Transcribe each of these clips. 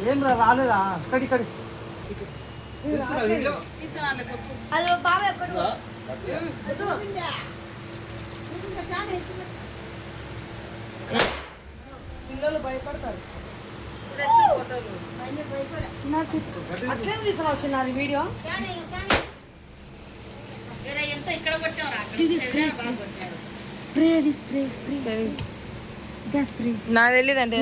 ఏం రాలేదా కడి కడి అది బాబాయ్ పిల్లలు భయపడతారు. అట్లే తీసుకున్నారు వీడియో. స్ప్రే అది స్ప్రే స్ప్రే గ్యాస్ స్ప్రే నా తెలియదంటే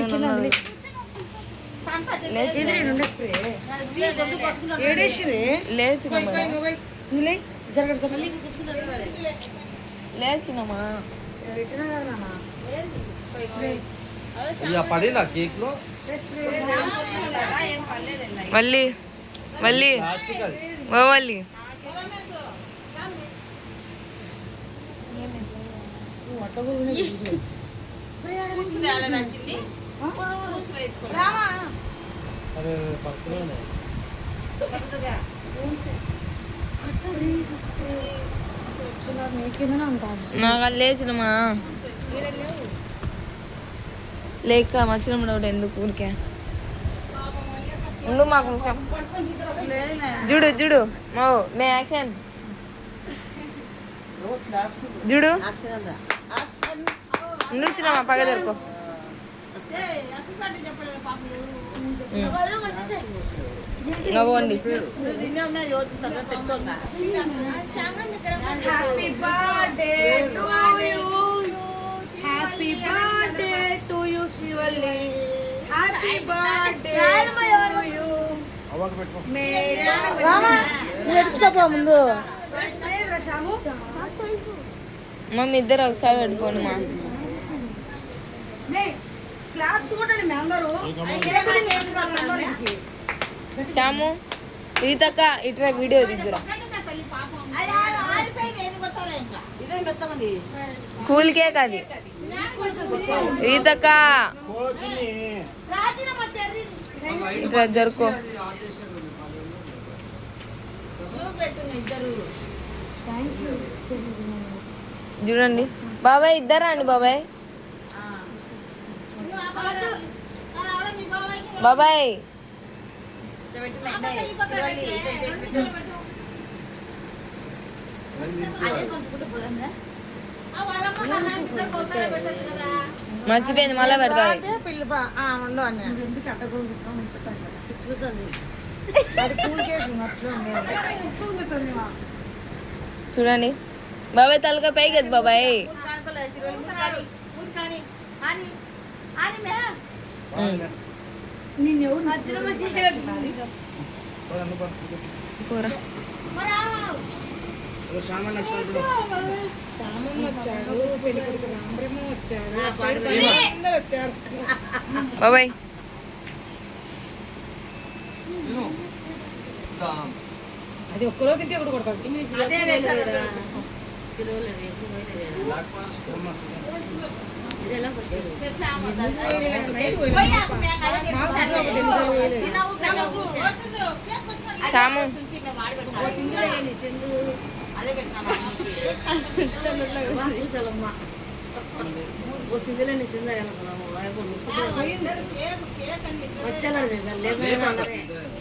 లేచినమ్మా పడేలా కేక్ లో మళ్ళీ మళ్ళీ మళ్ళీ నాకు లేచినమ్మా లేక మచ్చినప్పుడు ఒకటి ఎందుకు ఊరికే ఉండు మాకు చూడు చూడు మో మే యాక్షన్ చూడు ఉండు వచ్చినామా పగ దొరుకో ఇంకా పోండి happy birthday to you Shivalli. Happy birthday ముందు మమ్మీ ఇద్దరు ఒకసారి పెట్టుకోండి మా శ్యాము ఈతక్క ఇట్లా వీడియో దిద్దురా కూల్ కేక్ అది ఈతక్క ఇట్లా దొరుకో చూడండి బాబాయ్ ఇద్దరా అండి బాబాయ్ బాబాయ్ మర్చిపోయింది మళ్ళా పెడతాది చూడండి బాబాయ్ తలక పైకి కదా బాబాయ్ బాబాయ్ అది ఒక్కరోజు తింటే ఒకటి కొడతాది. శ్యాము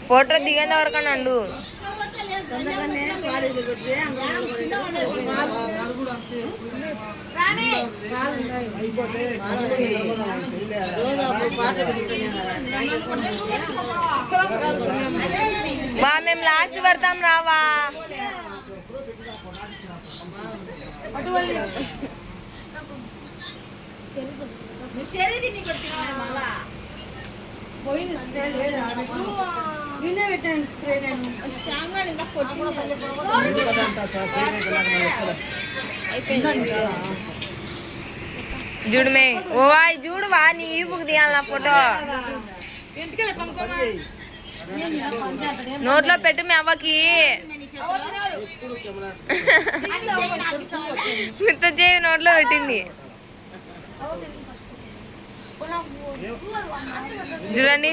ఫోటో దిగేంత వరకు అండు మా మేము లాస్ట్ పడతాం రావా చూడు మే ఓ చూడు వా నీ ఈపుకు తీయాలి నా ఫోటో నోట్లో పెట్టు మీ అవ్వకి మిత్త చేయి నోట్లో పెట్టింది చూడండి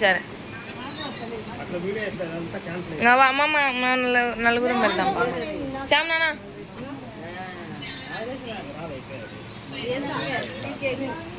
సరే అమ్మమ్మ నలుగురం పెడతాం శ్యామ్ నాన్న కేక్